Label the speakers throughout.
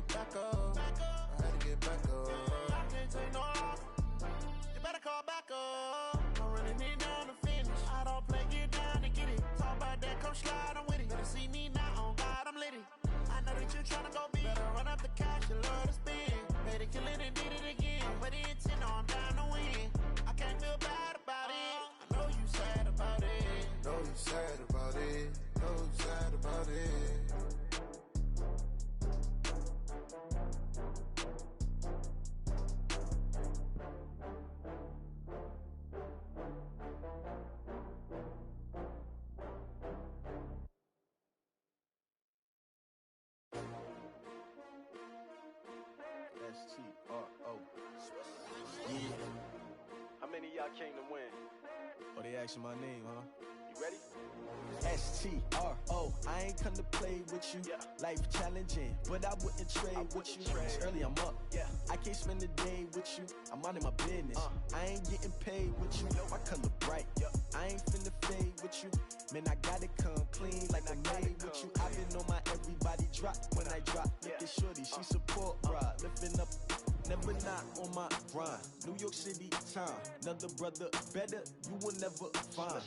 Speaker 1: back up. I had to get back up.
Speaker 2: I can't take no loss. You better call back up. I'm really need down to finish. I don't play, get down to get it. Talk about that, come slide, I'm with it. Better see me now, on God, I'm litty. I know that you tryna go big. Better run up the cash, you love to spend. Better kill it and did it again. Put the intent on down to win. I can't feel bad about it. I know you sad about it.
Speaker 1: Know you sad about it. Know you sad about it.
Speaker 3: STRO. Yeah.
Speaker 4: How many of y'all came to win?
Speaker 3: Oh, they asking my name, huh?
Speaker 4: You ready?
Speaker 3: STRO. I ain't come to play with you.
Speaker 4: Yeah.
Speaker 3: Life challenging, but I wouldn't trade with you. It's early, I'm up.
Speaker 4: Yeah.
Speaker 3: I can't spend the day with you. I'm minding my business. I ain't getting paid with you. My color bright.
Speaker 4: Yeah.
Speaker 3: I ain't finna fade with you. Man, I gotta come clean like I'm made with you. I've been on my everybody drop when I drop. Look at shorty, she support ride. Lifting up, never not on my grind. New York City time. Another brother better, you will never find.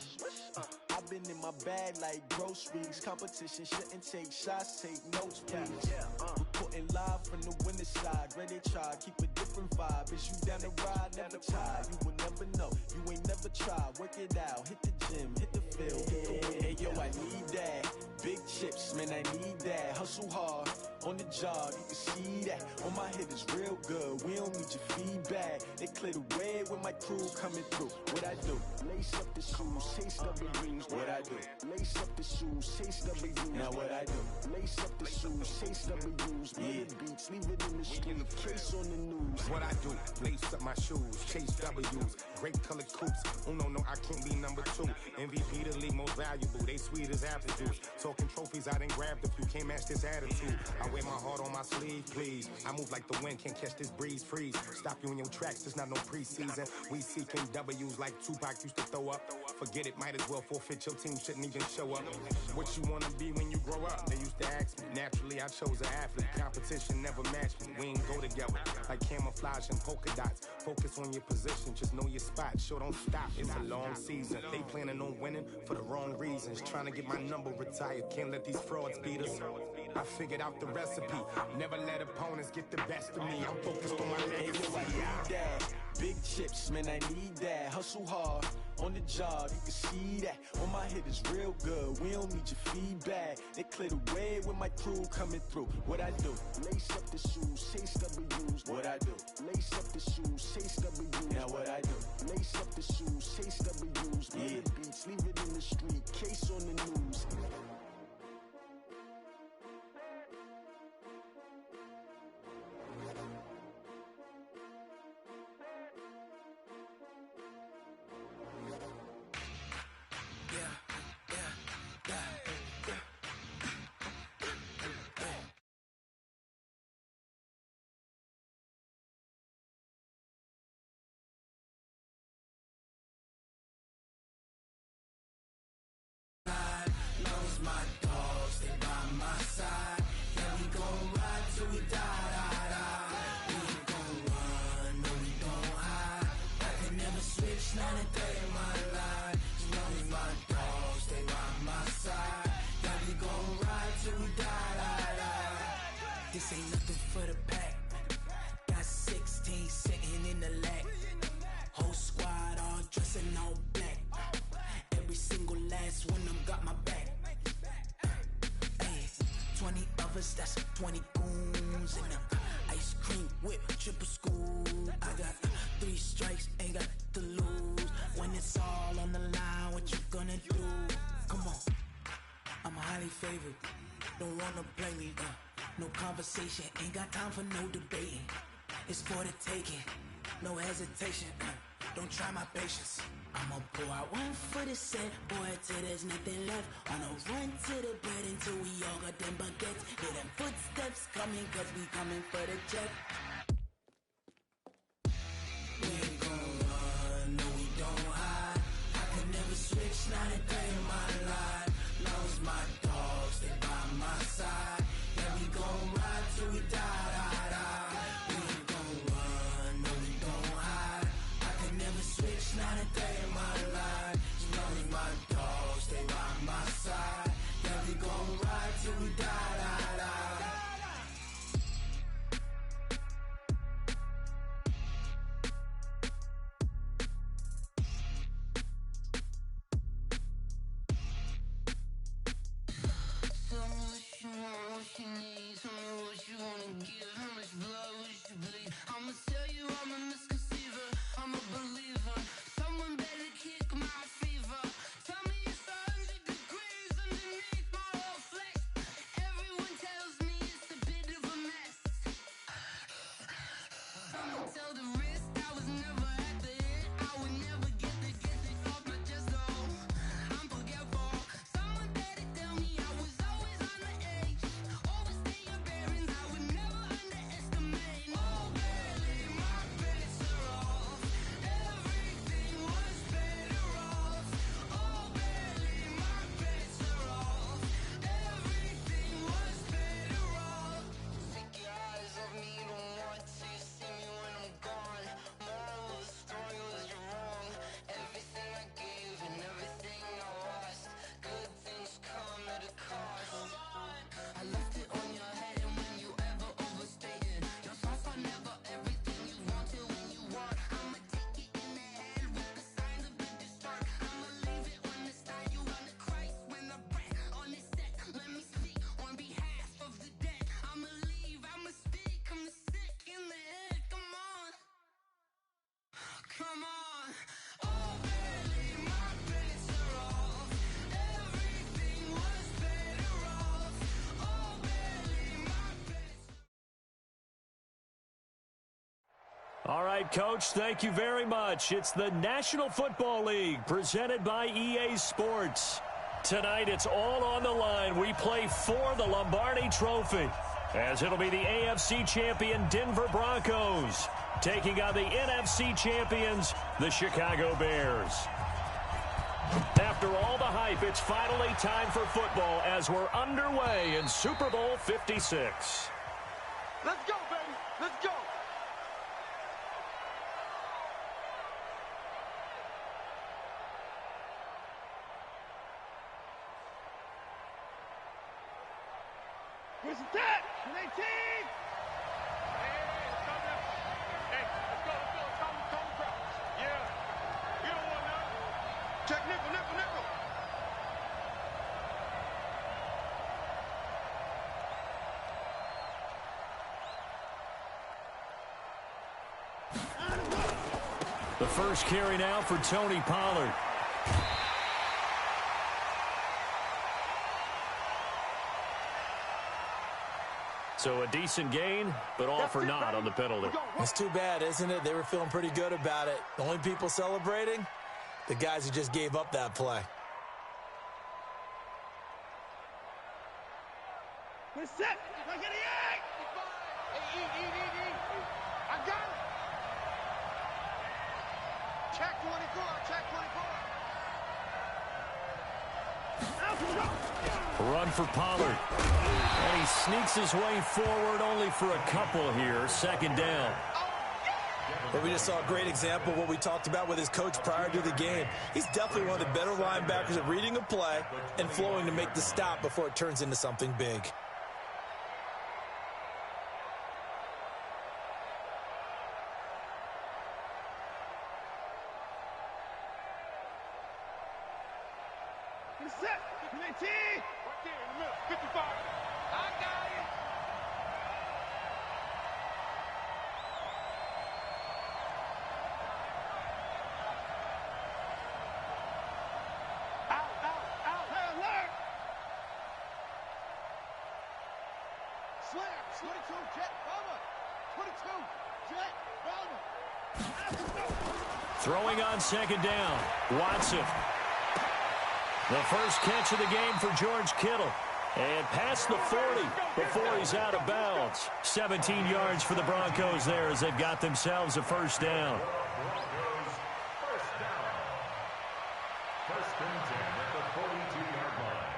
Speaker 3: I've been in my bag like groceries. Competition shouldn't take shots, take notes, please. Reporting live from the winter side. Ready to try, keep a different vibe. Is you down the ride, never tired. You will never know, you ain't never tried. Work it out, hit the gym, hit the field, hit the wind. Hey yo, I need that. Big chips, man, I need that. Hustle hard, on the job, you can see that. On my head is real good, we don't need your feedback. They clear the way with my crew coming through. What I do? Lace up the shoes, chase W's. What I do? Lace up the shoes, chase W's. Now what I do? Lace up the shoes, chase W's. Murder beats, leave it in the street, case on the news.
Speaker 5: What I do? Lace up my shoes, chase W's. Great colored coops. Oh no, I can't be number 2. MVP the league most valuable. They sweet as apple juice. Talking trophies, I done grabbed a few. Can't match this attitude. I wear my heart on my sleeve, please. I move like the wind, can't catch this breeze, freeze. Stop you in your tracks, there's not no preseason. We seeking W's like Tupac used to throw up. Forget it, might as well forfeit. Your team shouldn't even show up. What you wanna be when you grow up? They used to ask me. Naturally, I chose an athlete. Competition never matched me. We ain't go together like camouflage and polka dots. Focus on your position, just know your spot. Sure, don't stop. It's a long season. They planning on winning for the wrong reasons. Trying to get my number retired. Can't let these frauds beat us. I figured out the recipe. Never let opponents get the best of me. I'm focused on my legacy.
Speaker 3: Big chips, man, I need that. Hustle hard, on the job, you can see that. On my head is real good, we don't need your feedback. They clear the way with my crew coming through. What I do? Lace up the shoes, chase W's. What I do? Lace up the shoes, chase W's. Now what I do? Lace up the shoes, chase W's. Murder beats, leave it in the street, case on the news.
Speaker 6: My dogs, they by my side. Yeah, we gon' ride till we die. We ain't gon' run, no, we gon' hide. I can never switch, not a day in my life. As long as my dogs, they by my side. Yeah, we gon' ride till we die. This ain't nothing for the pack. Got 16 sitting in the lag. Whole squad all dressing all black. Every single last one of them got my back. 20 of us, that's 20 goons in them. Ice cream whip, triple school. I got 3 strikes, ain't got to lose. When it's all on the line, what you gonna do? Come on, I'm highly favored. Don't wanna play me, no conversation, ain't got time for no debating. It's for the taking, no hesitation. Don't try my patience. I'ma pour out one for the set, boy, till there's nothing left. On a run to the bread until we all got them baguettes. Hear them footsteps coming, cause we coming for the check. We ain't gon' run, no, we don't hide. I could never switch, not a day in my life. Long as my dogs, they by my side. Yeah, we gon' ride till we die.
Speaker 4: All right, Coach, thank you very much. It's the National Football League presented by EA Sports. Tonight, it's all on the line. We play for the Lombardi Trophy, as it'll be the AFC champion Denver Broncos taking on the NFC champions, the Chicago Bears. After all the hype, it's finally time for football as we're underway in Super Bowl 56.
Speaker 7: Let's go, baby. Let's go.
Speaker 8: Where's the tap? 19! Hey, let's go. Come across. Yeah. You don't want none. Check nickel.
Speaker 4: The first carry now for Tony Pollard. So a decent gain, but all for naught on the penalty.
Speaker 9: It's too bad, isn't it? They were feeling pretty good about it. The only people celebrating, the guys who just gave up that play.
Speaker 8: We're set. I get it. I got it. Check 24.
Speaker 4: Run for Pollard. And he sneaks his way forward only for a couple here. Second down.
Speaker 9: Well, we just saw a great example of what we talked about with his coach prior to the game. He's definitely one of the better linebackers at reading a play and flowing to make the stop before it turns into something big.
Speaker 8: Set. 19. Right there in the middle. 55. I got it. Out. Hey, alert. Slam. 22. Jet. Bomber. 22. Jet. Bomber.
Speaker 4: Throwing on second down. Watson. The first catch of the game for George Kittle. And past the 40 before he's out of bounds. 17 yards for the Broncos there as they've got themselves a first down.
Speaker 10: First and 10 at the 42-yard line.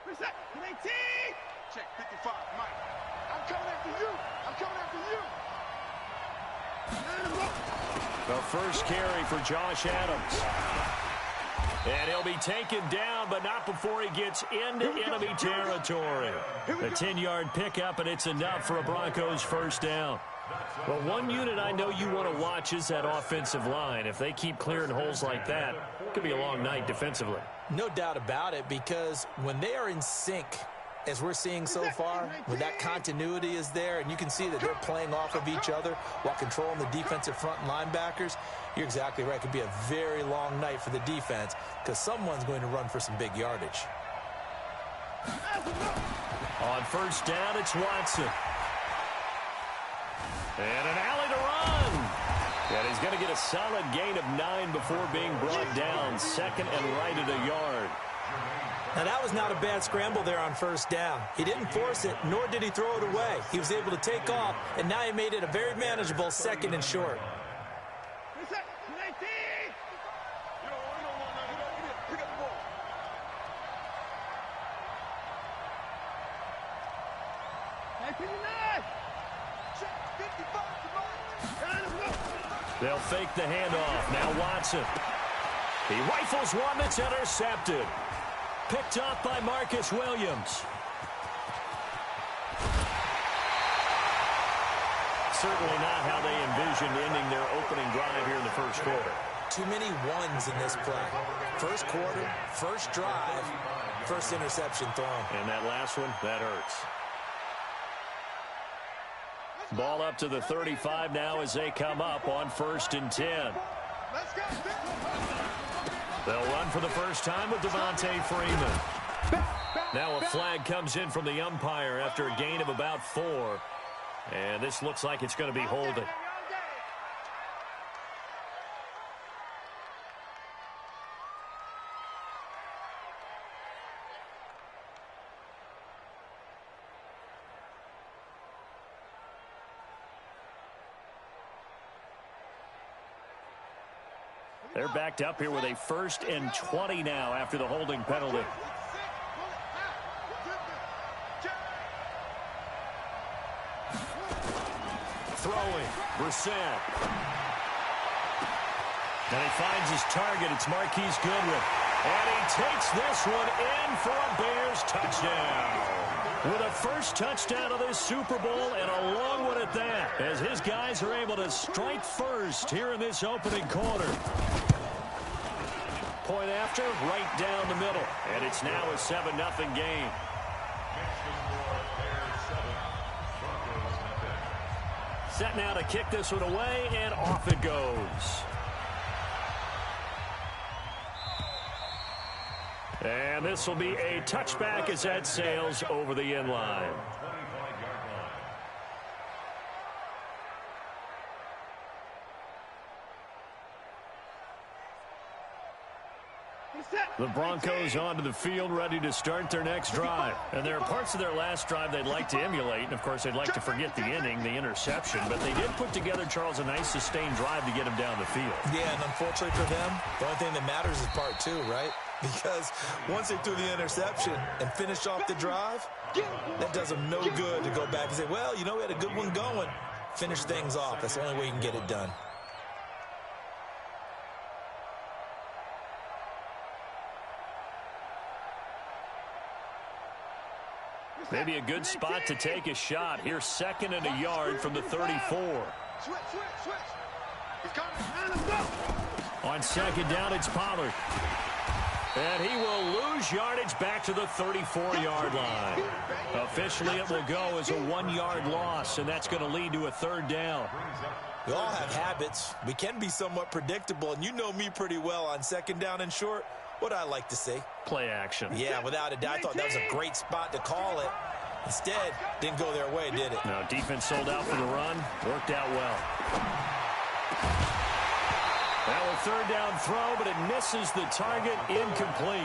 Speaker 8: Reset. 19. Check 55. Mike. I'm coming after you.
Speaker 4: The first carry for Josh Adams. And he'll be taken down, but not before he gets into enemy territory. A 10-yard pickup, and it's enough for a Broncos first down. Well, one unit I know you want to watch is that offensive line. If they keep clearing holes like that, it could be a long night defensively.
Speaker 9: No doubt about it, because when they are in sync, as we're seeing so far, when that continuity is there and you can see that they're playing off of each other while controlling the defensive front and linebackers, you're exactly right. It could be a very long night for the defense because someone's going to run for some big yardage.
Speaker 4: On first down, it's Watson. And an alley to run. And he's going to get a solid gain of 9 before being brought down. Second and right at a yard.
Speaker 9: Now, that was not a bad scramble there on first down. He didn't force it, nor did he throw it away. He was able to take off, and now he made it a very manageable second and short.
Speaker 4: They'll fake the handoff. Now Watson. He rifles one that's intercepted. Picked up by Marcus Williams. Certainly not how they envisioned ending their opening drive here in the first quarter.
Speaker 9: Too many ones in this play. First quarter, first drive, first interception thrown.
Speaker 4: And that last one, that hurts. Ball up to the 35 now as they come up on 1st and 10. They'll run for the first time with Devontae Freeman. Now a flag comes in from the umpire after a gain of about 4. And this looks like it's going to be holding. They're backed up here with a 1st and 20 now after the holding penalty. Throwing, Brissett. And he finds his target. It's Marquise Goodwin. And he takes this one in for a Bears touchdown. With a first touchdown of this Super Bowl and a long one at that, as his guys are able to strike first here in this opening quarter. Point after, right down the middle. And it's now a 7-0 game. Set now to kick this one away, and off it goes. And this will be a touchback as that sails over the end line. The Broncos onto the field, ready to start their next drive. And there are parts of their last drive they'd like to emulate. And, of course, they'd like to forget the inning, the interception. But they did put together, Charles, a nice sustained drive to get him down the field.
Speaker 9: Yeah, and unfortunately for them, the only thing that matters is part 2, right? Because once they threw the interception and finished off the drive, that does them no good to go back and say, well, you know, we had a good one going. Finish things off. That's the only way you can get it done.
Speaker 4: Maybe a good spot to take a shot. Here's 2nd and a yard from the 34. On 2nd down, it's Pollard. And he will lose yardage back to the 34-yard line. Officially, it will go as a 1-yard loss, and that's going to lead to a 3rd down.
Speaker 9: We all have habits. We can be somewhat predictable, and you know me pretty well on 2nd down and short. What I like to see?
Speaker 4: Play action.
Speaker 9: Yeah, without a doubt. I thought that was a great spot to call it. Instead, didn't go their way, did it?
Speaker 4: No, defense sold out for the run. Worked out well. Now a 3rd down throw, but it misses the target. Incomplete.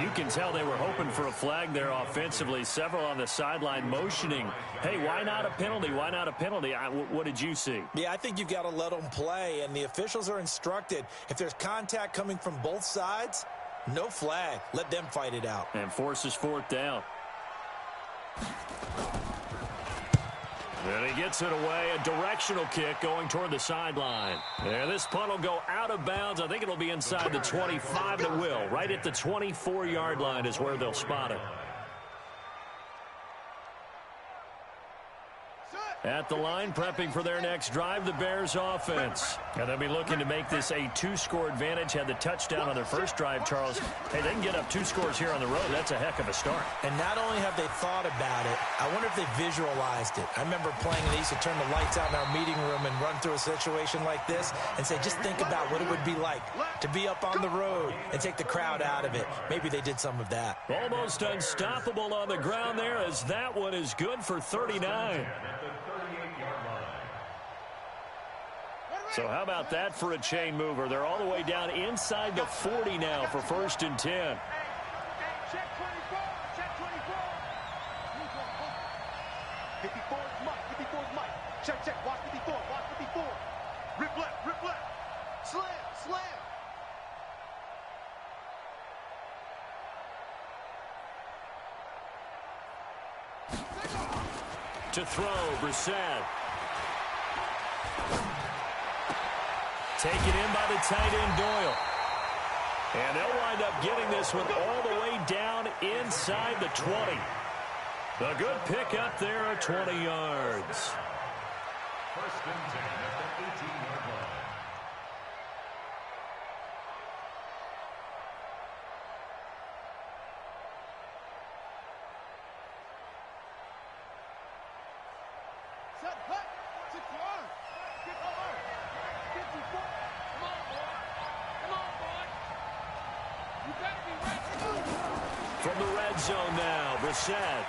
Speaker 4: You can tell they were hoping for a flag there offensively. Several on the sideline motioning. Hey, why not a penalty? Why not a penalty? What did you see?
Speaker 9: Yeah, I think you've got to let them play, and the officials are instructed. If there's contact coming from both sides, no flag. Let them fight it out.
Speaker 4: And forces 4th down. And he gets it away, a directional kick going toward the sideline. And this punt will go out of bounds. I think it'll be inside the 25. It will. Right at the 24-yard line is where they'll spot it. At the line, prepping for their next drive, the Bears offense. And they'll be looking to make this a 2-score advantage. Had the touchdown on their first drive, Charles. Hey, they can get up 2 scores here on the road. That's a heck of a start.
Speaker 9: And not only have they thought about it, I wonder if they visualized it. I remember playing, and they used to turn the lights out in our meeting room and run through a situation like this and say, just think about what it would be like to be up on the road and take the crowd out of it. Maybe they did some of that.
Speaker 4: Almost unstoppable on the ground there, as that one is good for 39. So how about that for a chain mover? They're all the way down inside the 40 now for 1st and 10.
Speaker 8: Check 24. Check 24. 54 is Mike. 54 is Mike. Check. Watch 54. Watch 54. Rip left. Rip left. Slam.
Speaker 4: To throw, Brissett. Taken in by the tight end, Doyle. And they'll wind up getting this one all the way down inside the 20. A good pickup there at 20 yards.
Speaker 10: 1st and 10 at the 18-yard line.
Speaker 8: Set back. 6 yards. Get over. 54. Come on, boy. Come on, boy. You better be ready.
Speaker 4: From the red zone now, Brissett.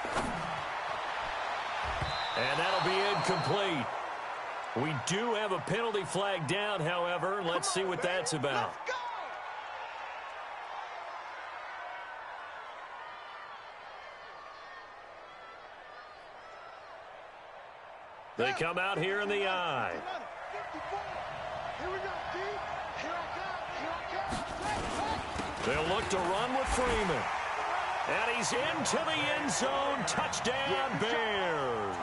Speaker 4: And that'll be incomplete. We do have a penalty flag down, however. Let's see what that's about.
Speaker 8: Let's go.
Speaker 4: They come out here in the eye.
Speaker 8: 54. Here we go, D. Here I come.
Speaker 4: They'll look to run with Freeman. And he's into the end zone. Touchdown, Bears.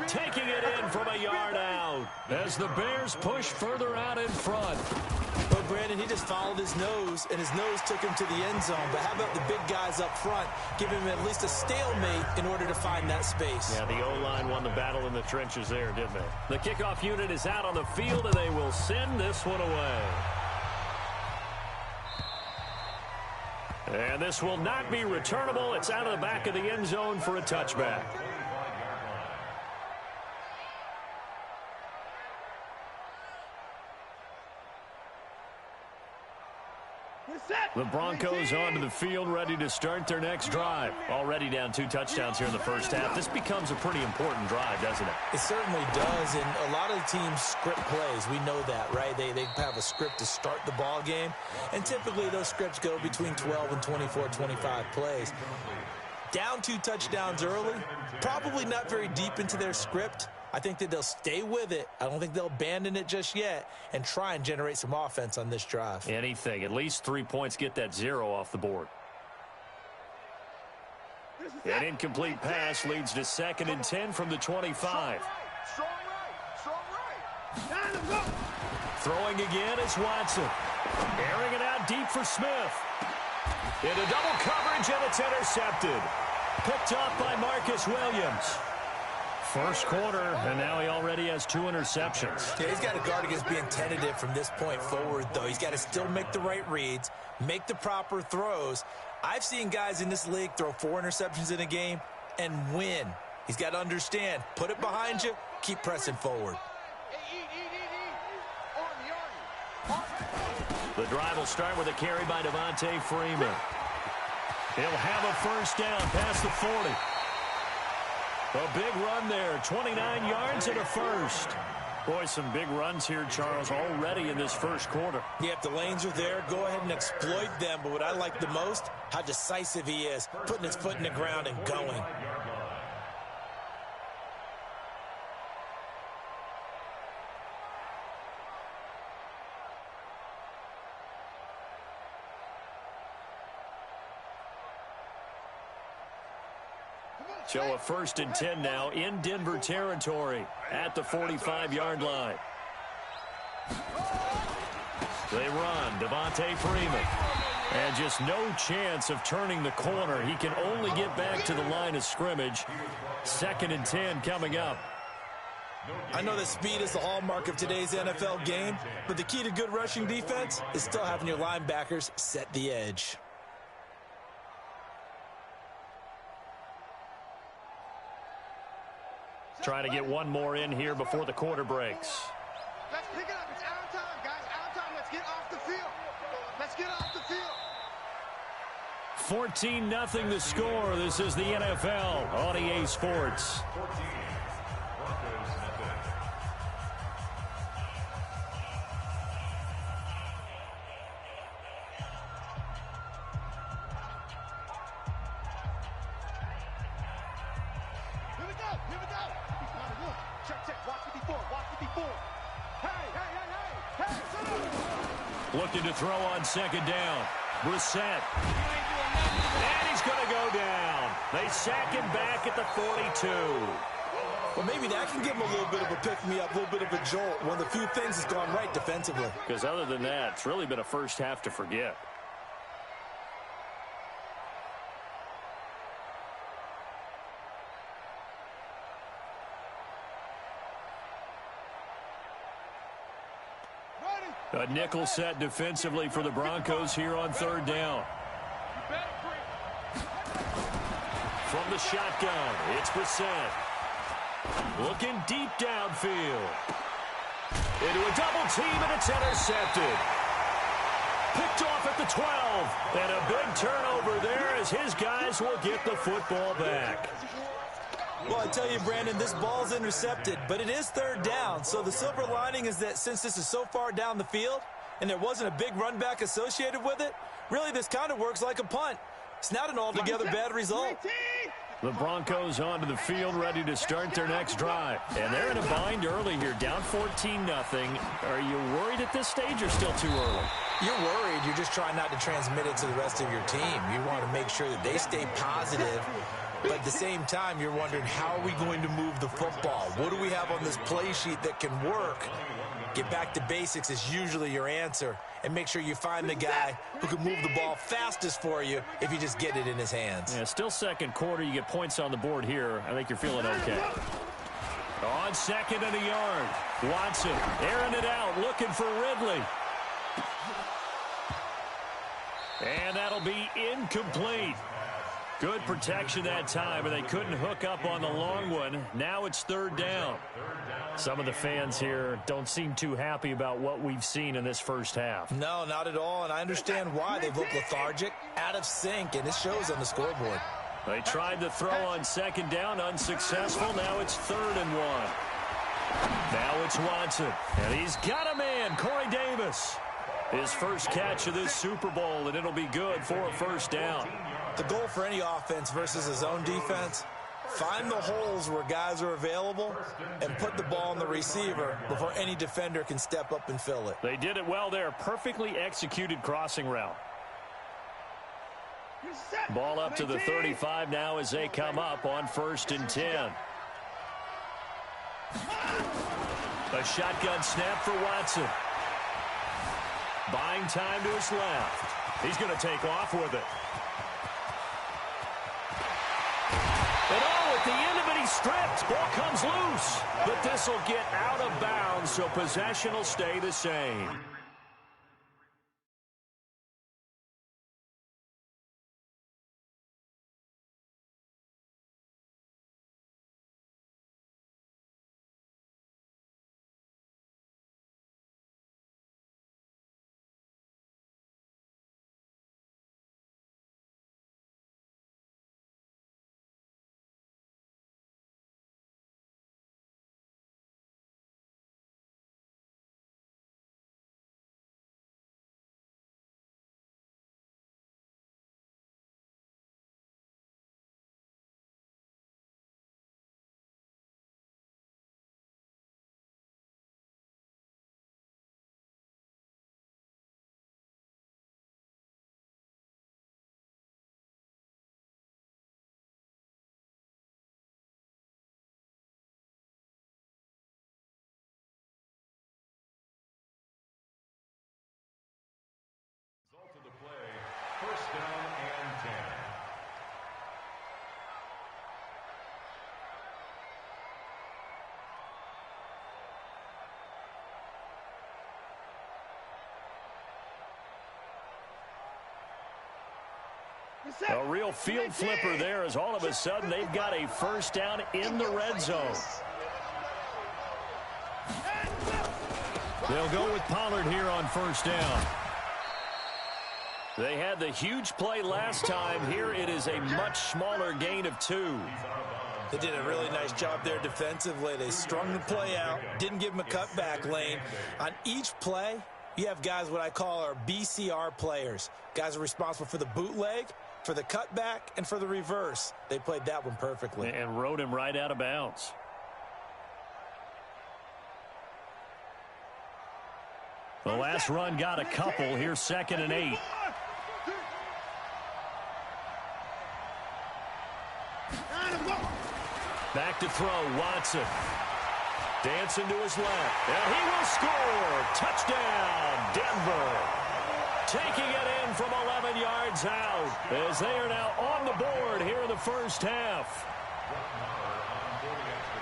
Speaker 4: Taking it in from a yard out as the Bears push further out in front.
Speaker 9: But Brandon, he just followed his nose, and his nose took him to the end zone. But how about the big guys up front? Give him at least a stalemate in order to find that space.
Speaker 4: Yeah, the O-line won the battle in the trenches there, didn't they? The kickoff unit is out on the field, and they will send this one away. And this will not be returnable. It's out of the back of the end zone for a touchback. The Broncos onto the field, ready to start their next drive. Already down 2 touchdowns here in the first half. This becomes a pretty important drive, doesn't it?
Speaker 9: It certainly does, and a lot of the teams script plays. We know that, right? They have a script to start the ball game, and typically those scripts go between 12 and 24, 25 plays. Down 2 touchdowns early, probably not very deep into their script. I think that they'll stay with it. I don't think they'll abandon it just yet and try and generate some offense on this drive.
Speaker 4: Anything. At least 3 points, get that 0 off the board. An incomplete pass leads to 2nd and 10 from the 25.
Speaker 8: Strong right.
Speaker 4: Throwing again is Watson. Airing it out deep for Smith. Into double coverage, and it's intercepted. Picked up by Marcus Williams. First quarter, and now he already has 2 interceptions.
Speaker 9: Yeah, he's got to guard against being tentative from this point forward, though. He's got to still make the right reads, make the proper throws. I've seen guys in this league throw 4 interceptions in a game and win. He's got to understand, put it behind you, keep pressing forward.
Speaker 4: The drive will start with a carry by Devontae Freeman. He'll have a first down past the 40. A big run there, 29 yards and a first. Boy, some big runs here, Charles, already in this first quarter.
Speaker 9: Yeah, if the lanes are there, go ahead and exploit them. But what I like the most, how decisive he is, putting his foot in the ground and going.
Speaker 4: So a 1st and 10 now in Denver territory at the 45-yard line. They run, Devontae Freeman. And just no chance of turning the corner. He can only get back to the line of scrimmage. 2nd and 10 coming up.
Speaker 9: I know that speed is the hallmark of today's NFL game, but the key to good rushing defense is still having your linebackers set the edge.
Speaker 4: Trying to get one more in here before the quarter breaks.
Speaker 8: Let's pick it up. It's our time, guys. Our time. Let's get off the field. Let's get off the field.
Speaker 4: 14-0 the score. This is the NFL on EA Sports.
Speaker 10: 14. Broncos nothing.
Speaker 8: Here we go. Here we go. Check, check. Watch it before. Watch it before. Hey, hey, hey, hey. Hey, sit up.
Speaker 4: Looking to throw on second down. Brissett. And he's going to go down. They sack him back at the 42.
Speaker 9: Well, maybe that can give him a little bit of a pick-me-up, a little bit of a jolt. One of the few things that's gone right defensively.
Speaker 4: Because other than that, it's really been a first half to forget. A nickel set defensively for the Broncos here on third down. From the shotgun, it's Brissett. Looking deep downfield. Into a double team, and it's intercepted. Picked off at the 12. And a big turnover there as his guys will get the football back.
Speaker 9: Well, I tell you, Brandon, this ball's intercepted, but it is third down. So the silver lining is that since this is so far down the field and there wasn't a big run back associated with it, really this kind of works like a punt. It's not an altogether bad result.
Speaker 4: The Broncos onto the field, ready to start their next drive. And they're in a bind early here, down 14-0. Are you worried at this stage or still too early?
Speaker 9: You're worried. You're just trying not to transmit it to the rest of your team. You want to make sure that they stay positive. But at the same time, you're wondering, how are we going to move the football? What do we have on this play sheet that can work? Get back to basics is usually your answer. And make sure you find the guy who can move the ball fastest for you if you just get it in his hands.
Speaker 4: Yeah, still second quarter. You get points on the board here. I think you're feeling okay. On second and a yard. Watson airing it out, looking for Ridley. And that'll be incomplete. Good protection that time, and they couldn't hook up on the long one. Now it's third down. Some of the fans here don't seem too happy about what we've seen in this first half.
Speaker 9: No, not at all, and I understand why. They've looked lethargic, out of sync, and it shows on the scoreboard.
Speaker 4: They tried to throw on second down, unsuccessful. Now it's 3rd and 1. Now it's Watson, and he's got a man, Corey Davis. His first catch of this Super Bowl, and it'll be good for a first down.
Speaker 9: The goal for any offense versus a zone defense, find the holes where guys are available and put the ball on the receiver before any defender can step up and fill it.
Speaker 4: They did it well there. Perfectly executed crossing route. Ball up to the 35 now as they come up on 1st and 10. A shotgun snap for Watson. Buying time to his left. He's going to take off with it. And oh, at the end of it, he's stripped. Ball comes loose. But this will get out of bounds, so possession will stay the same. A real field flipper there as all of a sudden they've got a first down in the red zone. They'll go with Pollard here on first down. They had the huge play last time. Here it is a much smaller gain of 2.
Speaker 9: They did a really nice job there defensively. They strung the play out, didn't give them a cutback lane. On each play, you have guys what I call our BCR players. Guys are responsible for the bootleg, for the cutback, and for the reverse. They played that one perfectly.
Speaker 4: And rode him right out of bounds. The last run got a couple. Here's 2nd and 8. Back to throw, Watson. Dancing to his left. And he will score. Touchdown, Denver. Taking it in from 11 yards out as they are now on the board here in the first half.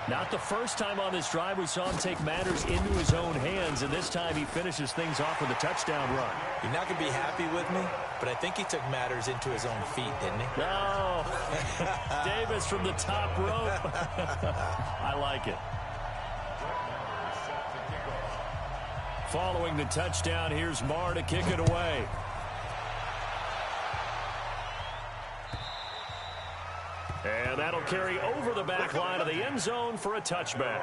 Speaker 4: Not the first time on this drive we saw him take matters into his own hands, and this time he finishes things off with a touchdown run.
Speaker 9: You're not going to be happy with me, but I think he took matters into his own feet, didn't he?
Speaker 4: No. Davis from the top rope. I like it. Following the touchdown, here's Marr to kick it away. And that'll carry over the back line of the end zone for a touchback.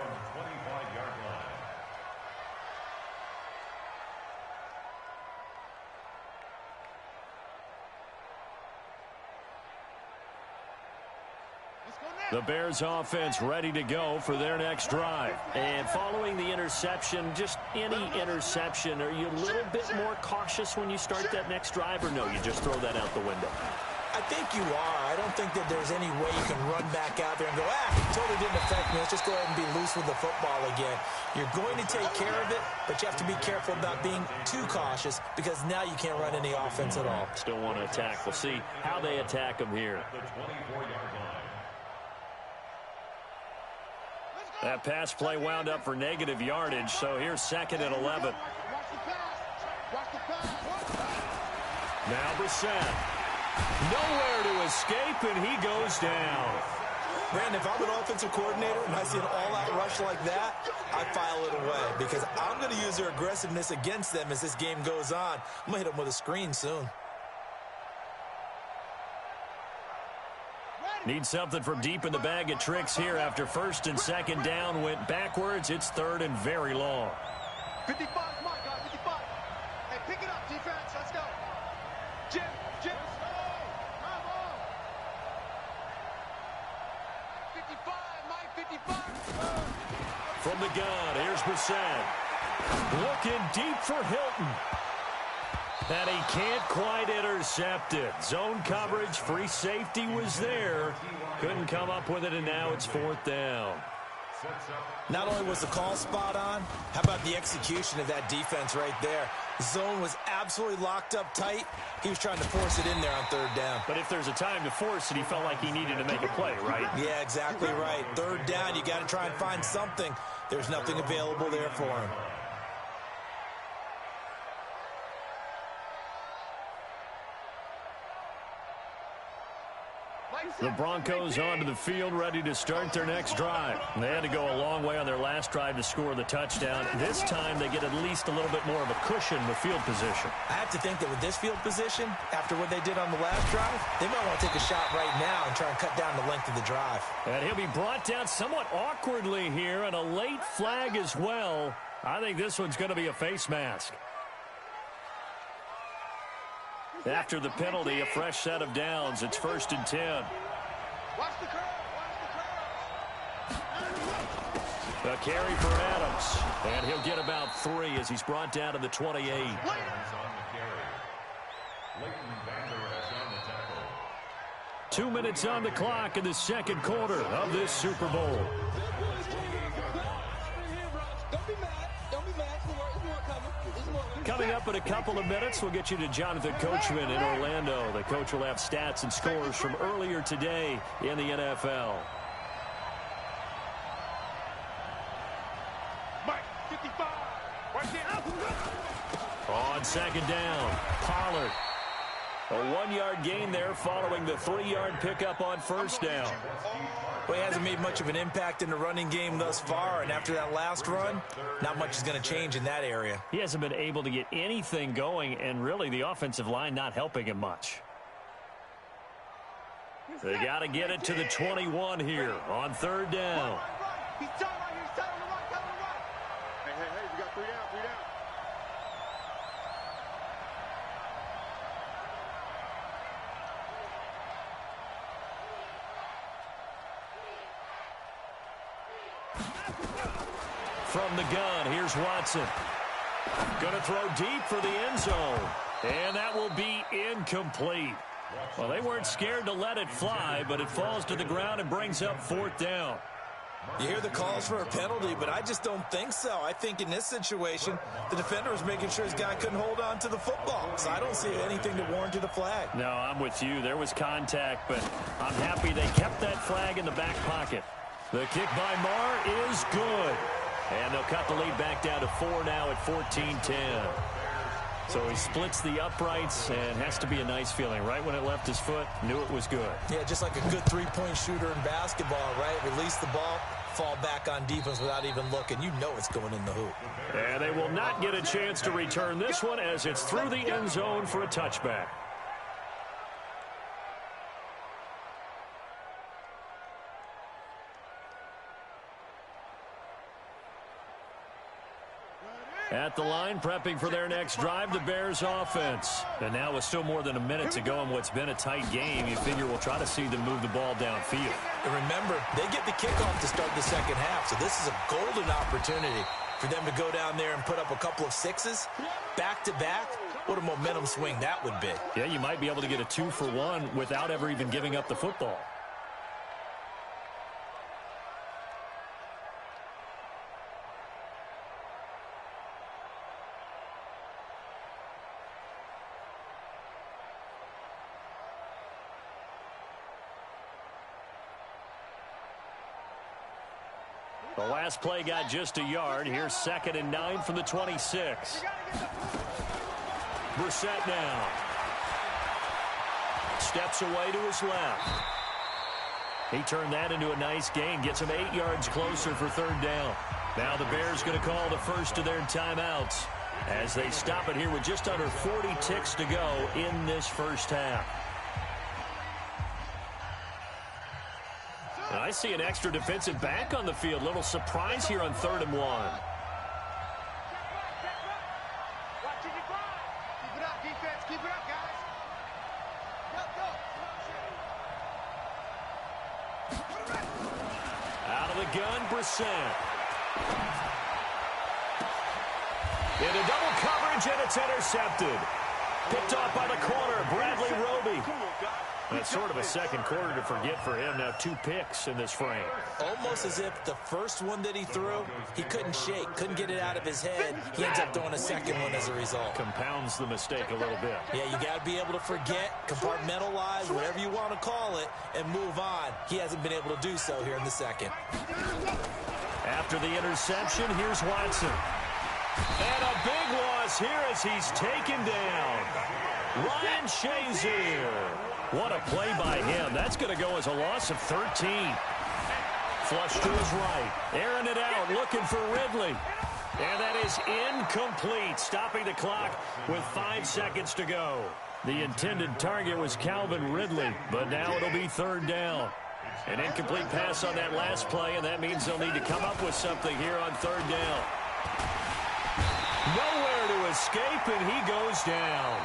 Speaker 4: The Bears offense ready to go for their next drive. And following the interception, just any interception, are you a little bit more cautious when you start that next drive, or no, you just throw that out the window?
Speaker 9: I think you are. I don't think that there's any way you can run back out there and go, totally didn't affect me. Let's just go ahead and be loose with the football again. You're going to take care of it, but you have to be careful about being too cautious because now you can't run any offense at all.
Speaker 4: Still want to attack. We'll see how they attack them here. That pass play wound up for negative yardage, so here's 2nd and 11. Now Brissett. Nowhere to escape, and he goes down.
Speaker 9: Brandon, if I'm an offensive coordinator and I see an all-out rush like that, I file it away because I'm going to use their aggressiveness against them as this game goes on. I'm going to hit them with a screen soon.
Speaker 4: Need something from deep in the bag of tricks here after 1st and 2nd down went backwards. It's 3rd and very long.
Speaker 8: 55, come on, guys, 55. Hey, pick it up, defense. Let's go. Jim. 55, Mike, 55.
Speaker 4: From the gun, here's Brissett. Looking deep for Hilton. And he can't quite intercept it. Zone coverage, free safety was there. Couldn't come up with it, and now it's 4th down.
Speaker 9: Not only was the call spot on, how about the execution of that defense right there? The zone was absolutely locked up tight. He was trying to force it in there on 3rd down.
Speaker 4: But if there's a time to force it, he felt like he needed to make a play, right?
Speaker 9: Yeah, exactly right. 3rd down, you got to try and find something. There's nothing available there for him.
Speaker 4: The Broncos onto the field, ready to start their next drive. They had to go a long way on their last drive to score the touchdown. This time, they get at least a little bit more of a cushion with field position.
Speaker 9: I have to think that with this field position, after what they did on the last drive, they might want to take a shot right now and try and cut down the length of the drive.
Speaker 4: And he'll be brought down somewhat awkwardly here, and a late flag as well. I think this one's going to be a face mask. After the penalty, a fresh set of downs. It's 1st and 10.
Speaker 8: Watch the curl.
Speaker 4: A carry for Adams. And he'll get about 3 as he's brought down to the 28. 2 minutes on the clock in the 2nd quarter of this Super Bowl. Coming up in a couple of minutes, we'll get you to Jonathan Coachman in Orlando. The coach will have stats and scores from earlier today in the NFL.
Speaker 8: Mike, 55. Right there.
Speaker 4: On 2nd down, Pollard. A 1-yard gain there following the 3-yard pickup on first down.
Speaker 9: Well, he hasn't made much of an impact in the running game thus far, and after that last run, not much is going to change in that area.
Speaker 4: He hasn't been able to get anything going, and really the offensive line not helping him much. They got to get it to the 21 here on third down.
Speaker 8: He's tight right here. He's tight on the right. Tight on the right. Hey, we got 3 down. 3 down.
Speaker 4: From the gun, here's Watson. Going to throw deep for the end zone. And that will be incomplete. Well, they weren't scared to let it fly, but it falls to the ground and brings up fourth down.
Speaker 9: You hear the calls for a penalty, but I just don't think so. I think in this situation, the defender was making sure his guy couldn't hold on to the football. So I don't see anything to warrant a flag.
Speaker 4: No, I'm with you. There was contact, but I'm happy they kept that flag in the back pocket. The kick by Marr is good. And they'll cut the lead back down to 4 now at 14-10. So he splits the uprights, and has to be a nice feeling. Right when it left his foot, knew it was good.
Speaker 9: Yeah, just like a good three-point shooter in basketball, right? Release the ball, fall back on defense without even looking. You know it's going in the hoop.
Speaker 4: And they will not get a chance to return this one as it's through the end zone for a touchback. At the line, prepping for their next drive, the Bears offense. And now with still more than a minute to go in what's been a tight game, you figure we'll try to see them move the ball downfield.
Speaker 9: And remember, they get the kickoff to start the second half, so this is a golden opportunity for them to go down there and put up a couple of sixes back-to-back. What a momentum swing that would be.
Speaker 4: Yeah, you might be able to get a 2-for-1 without ever even giving up the football. The last play got just a yard. Here's 2nd and 9 from the 26. Brissett now. Steps away to his left. He turned that into a nice gain. Gets him 8 yards closer for third down. Now the Bears going to call the first of their timeouts as they stop it here with just under 40 ticks to go in this first half. And I see an extra defensive back on the field. Little surprise here on 3rd and 1.
Speaker 8: Keep it up, defense. Keep it up, guys. Go.
Speaker 4: Out of the gun, Brissett. Into double coverage, and it's intercepted. Picked off by the corner, Bradley Roby. That's sort of a second quarter to forget for him. Now 2 picks in this frame.
Speaker 9: Almost as if the first one that he threw, he couldn't shake, couldn't get it out of his head. He ends up throwing a second one as a result.
Speaker 4: Compounds the mistake a little bit.
Speaker 9: Yeah, you got to be able to forget, compartmentalize, whatever you want to call it, and move on. He hasn't been able to do so here in the second.
Speaker 4: After the interception, here's Watson. And a big loss here as he's taken down. Ryan Shazier. What a play by him. That's going to go as a loss of 13. Flush to his right. Airing it out, looking for Ridley. And that is incomplete, stopping the clock with 5 seconds to go. The intended target was Calvin Ridley, but now it'll be 3rd down. An incomplete pass on that last play, and that means they'll need to come up with something here on 3rd down. Nowhere to escape, and he goes down.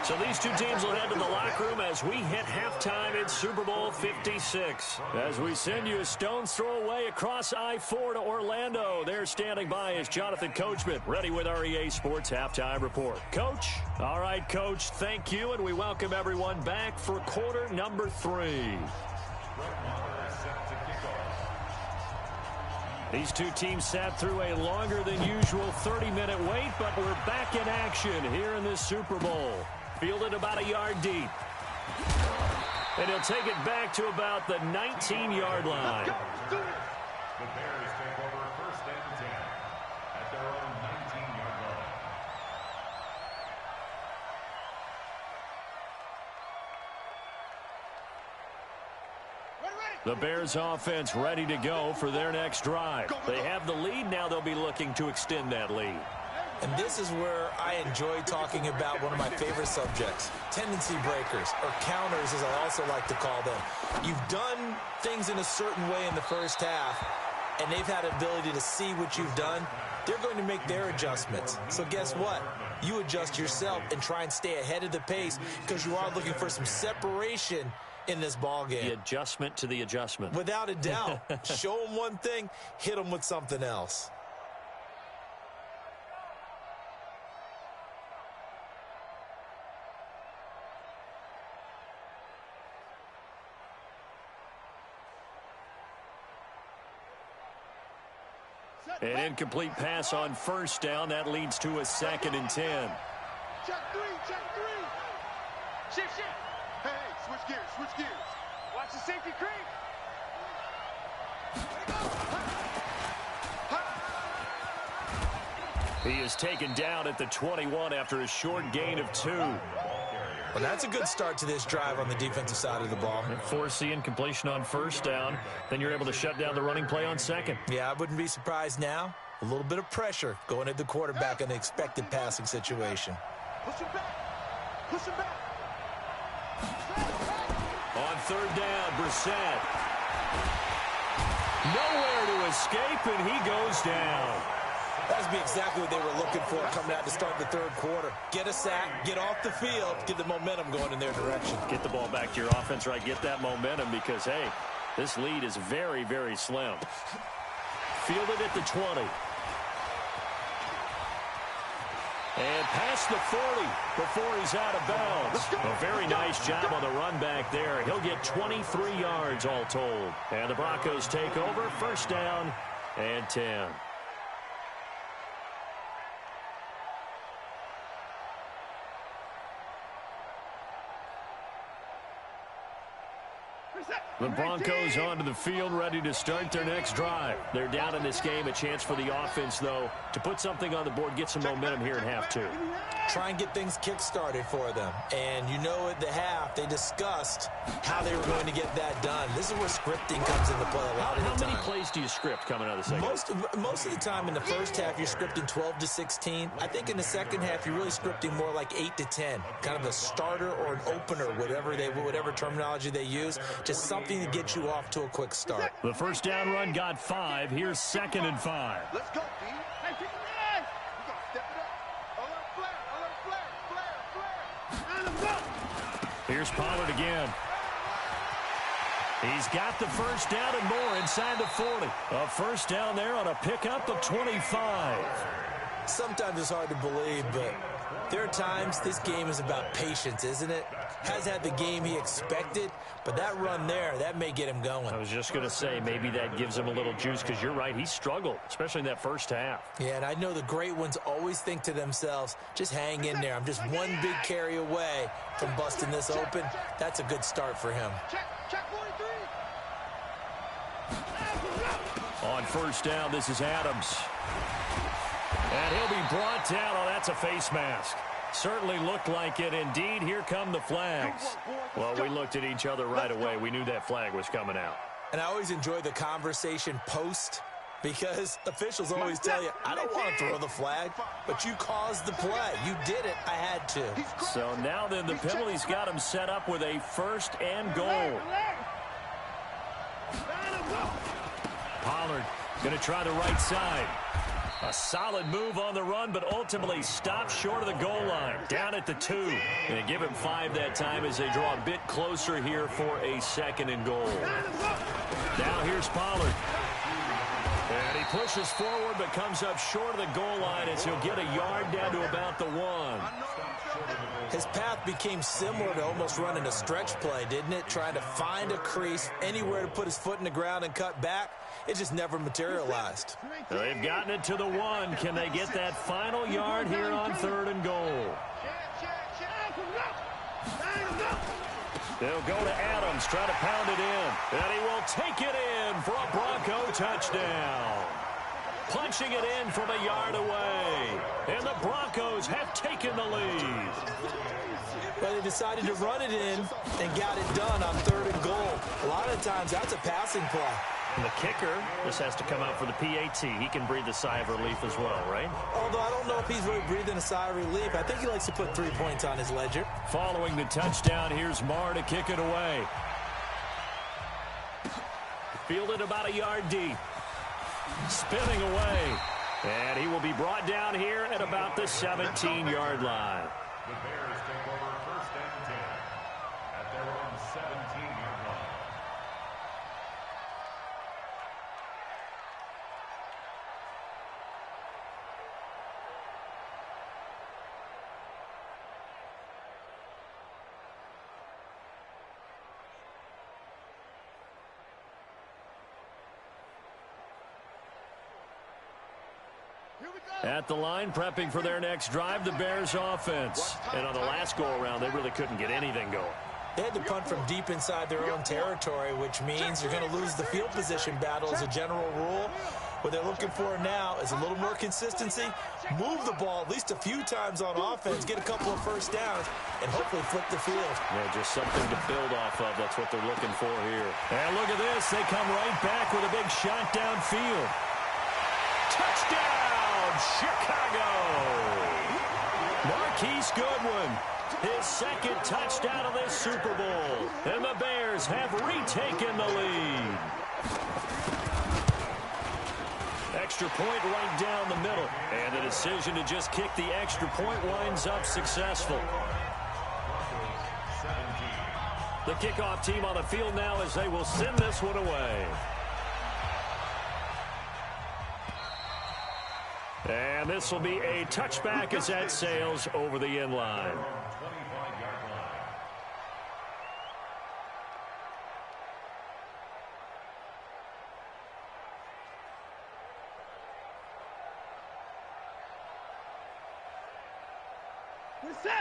Speaker 4: So these two teams will head to the locker room as we hit halftime in Super Bowl 56. As we send you a stone's throw away across I-4 to Orlando. There standing by is Jonathan Coachman, ready with our EA Sports Halftime Report. Coach? All right, Coach, thank you, and we welcome everyone back for quarter number 3. These two teams sat through a longer than usual 30-minute wait, but we're back in action here in this Super Bowl. Fielded about a yard deep. And he'll take it back to about the 19-yard line.
Speaker 10: The Bears take over 1st and 10 at their own 19-yard line.
Speaker 4: The Bears offense ready to go for their next drive. They have the lead. Now they'll be looking to extend that lead.
Speaker 9: And this is where I enjoy talking about one of my favorite subjects, tendency breakers, or counters as I also like to call them. You've done things in a certain way in the first half, and they've had the ability to see what you've done. They're going to make their adjustments. So guess what? You adjust yourself and try and stay ahead of the pace because you are looking for some separation in this ball game.
Speaker 4: The adjustment to the adjustment.
Speaker 9: Without a doubt. Show them one thing, hit them with something else.
Speaker 4: An incomplete pass on first down. That leads to a 2nd and 10.
Speaker 8: Check three. Shift. Hey, switch gears. Watch the safety creep.
Speaker 4: He is taken down at the 21 after a short gain of 2.
Speaker 9: Well, that's a good start to this drive on the defensive side of the ball.
Speaker 4: Force the incompletion on first down. Then you're able to shut down the running play on second.
Speaker 9: Yeah, I wouldn't be surprised now. A little bit of pressure going at the quarterback in the expected passing situation.
Speaker 8: Push him back.
Speaker 4: On third down, Brissett. Nowhere to escape, and he goes down.
Speaker 9: That would be exactly what they were looking for coming out to start the third quarter. Get a sack, get off the field, get the momentum going in their direction.
Speaker 4: Get the ball back to your offense, right? Get that momentum because, hey, this lead is very, very slim. Fielded at the 20. And past the 40 before he's out of bounds. A very nice job on the run back there. He'll get 23 yards all told. And the Broncos take over, first down and 10. The Broncos onto the field, ready to start their next drive. They're down in this game. A chance for the offense, though, to put something on the board, get some momentum here in half 2.
Speaker 9: Try and get things kick-started for them. And you know at the half, they discussed how they were going to get that done. This is where scripting comes into play a lot of the time.
Speaker 4: How many plays do you script coming out of the second?
Speaker 9: Most of the time in the first half, you're scripting 12 to 16. I think in the second half, you're really scripting more like 8 to 10. Kind of a starter or an opener, whatever terminology they use. Just something to get you off to a quick start.
Speaker 4: The first down run got 5. Here's 2nd and 5.
Speaker 8: Let's go, D. Hey, pick the leg. We're going to step it up. A little flare.
Speaker 4: Here's Pollard again. He's got the first down and more inside the 40. A first down there on a pickup of 25.
Speaker 9: Sometimes it's hard to believe, but there are times this game is about patience, isn't it? Has had the game he expected, but that run there, that may get him going.
Speaker 4: I was just going to say, maybe that gives him a little juice because you're right, he struggled, especially in that first half.
Speaker 9: Yeah, and I know the great ones always think to themselves, just hang in there. I'm just one big carry away from busting this open. That's a good start for him.
Speaker 8: Check 43.
Speaker 4: On first down, this is Adams. And he'll be brought down. Oh, that's a face mask. Certainly looked like it. Indeed, here come the flags. Well, we looked at each other right away. We knew that flag was coming out.
Speaker 9: And I always enjoy the conversation post because officials always tell you, I don't want to throw the flag, but you caused the play. You did it. I had to.
Speaker 4: So now then the penalty's got him set up with a first and goal. Pollard going to try the right side. A solid move on the run, but ultimately stopped short of the goal line. Down at the 2. Going to give him 5 that time as they draw a bit closer here for a 2nd and goal. Now here's Pollard. And he pushes forward, but comes up short of the goal line as he'll get a yard down to about the 1.
Speaker 9: His path became similar to almost running a stretch play, didn't it? Trying to find a crease, anywhere to put his foot in the ground and cut back. It just never materialized.
Speaker 4: They've gotten it to the 1. Can they get that final yard here on 3rd and goal? They'll go to Adams, try to pound it in. And he will take it in for a Bronco touchdown. Punching it in from a yard away. And the Broncos have taken the lead.
Speaker 9: Well, they decided to run it in and got it done on 3rd and goal. A lot of times that's a passing play.
Speaker 4: And the kicker, this has to come out for the PAT. He can breathe a sigh of relief as well, right?
Speaker 9: Although I don't know if he's really breathing a sigh of relief. I think he likes to put 3 points on his ledger.
Speaker 4: Following the touchdown, here's Marr to kick it away. Fielded about a yard deep. Spinning away. And he will be brought down here at about the 17-yard line.
Speaker 10: The Bears take over first and 10 at their own 17-yard line.
Speaker 4: At the line, prepping for their next drive, the Bears offense. And on the last go-around, they really couldn't get anything going.
Speaker 9: They had to punt from deep inside their own territory, which means you're going to lose the field position battle as a general rule. What they're looking for now is a little more consistency, move the ball at least a few times on offense, get a couple of first downs, and hopefully flip the field.
Speaker 4: Yeah, just something to build off of. That's what they're looking for here. And look at this. They come right back with a big shot downfield. Touchdown, Chicago! Marquise Goodwin, his second touchdown of this Super Bowl. And the Bears have retaken the lead. Extra point right down the middle. And the decision to just kick the extra point winds up successful. The kickoff team on the field now as they will send this one away. And this will be a touchback as that sails over the end line.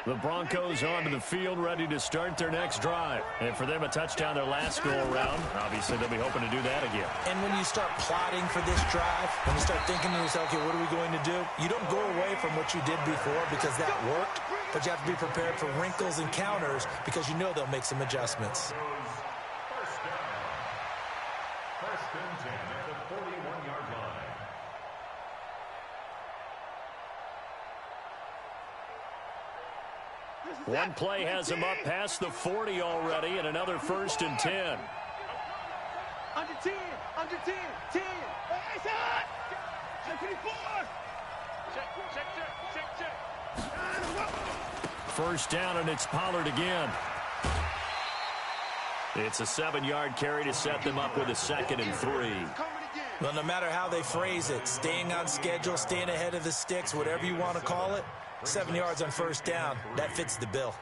Speaker 4: The Broncos onto the field, ready to start their next drive. And for them, a touchdown their last go-around. Obviously, they'll be hoping to do that again.
Speaker 9: And when you start plotting for this drive, when you start thinking to yourself, okay, what are we going to do? You don't go away from what you did before because that worked, but you have to be prepared for wrinkles and counters because you know they'll make some adjustments.
Speaker 10: First and 10 at the 41-yard line.
Speaker 4: One play has him up past the 40 already, and another first and 10.
Speaker 8: Under 10, 10. Hey, side! Check 24! Check.
Speaker 4: First down, and it's Pollard again. It's a 7-yard carry to set them up with a 2nd and 3.
Speaker 9: Well, no matter how they phrase it, staying on schedule, staying ahead of the sticks, whatever you want to call it, 7 yards on first down, that fits the bill.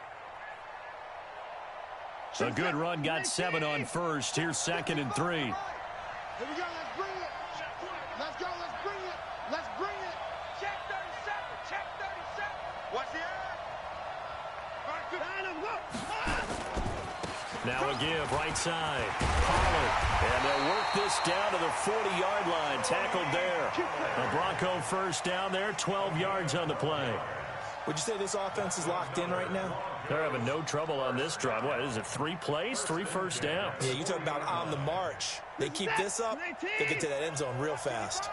Speaker 4: A good run, got 7 on first. Here's 2nd and 3.
Speaker 8: Here we go, let's bring it. Let's go, let's bring it. Let's bring it. Check 37, check 37. What's the air? All right, good.
Speaker 4: Now a give, right side. Pollard. And they'll work this down to the 40-yard line. Tackled there. A Bronco first down there, 12 yards on the play.
Speaker 9: Would you say this offense is locked in right now?
Speaker 4: They're having no trouble on this drive. What is it, 3 plays, 3 first downs?
Speaker 9: Yeah, you talk about on the march. They keep this up, they get to that end zone real fast.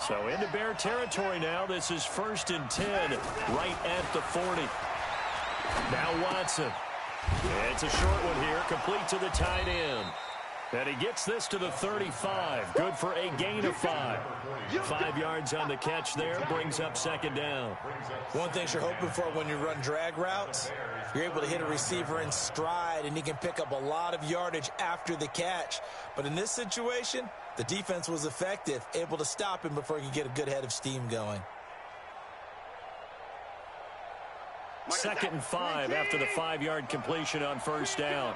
Speaker 4: So into Bear territory now. This is 1st and 10, right at the 40. Now Watson. It's a short one here, complete to the tight end. And he gets this to the 35. Good for a gain of 5. 5 yards on the catch there, brings up 2nd down.
Speaker 9: One thing you're hoping for when you run drag routes, you're able to hit a receiver in stride, and he can pick up a lot of yardage after the catch. But in this situation, the defense was effective, able to stop him before he could get a good head of steam going.
Speaker 4: 2nd and 5 after the 5-yard completion on first down.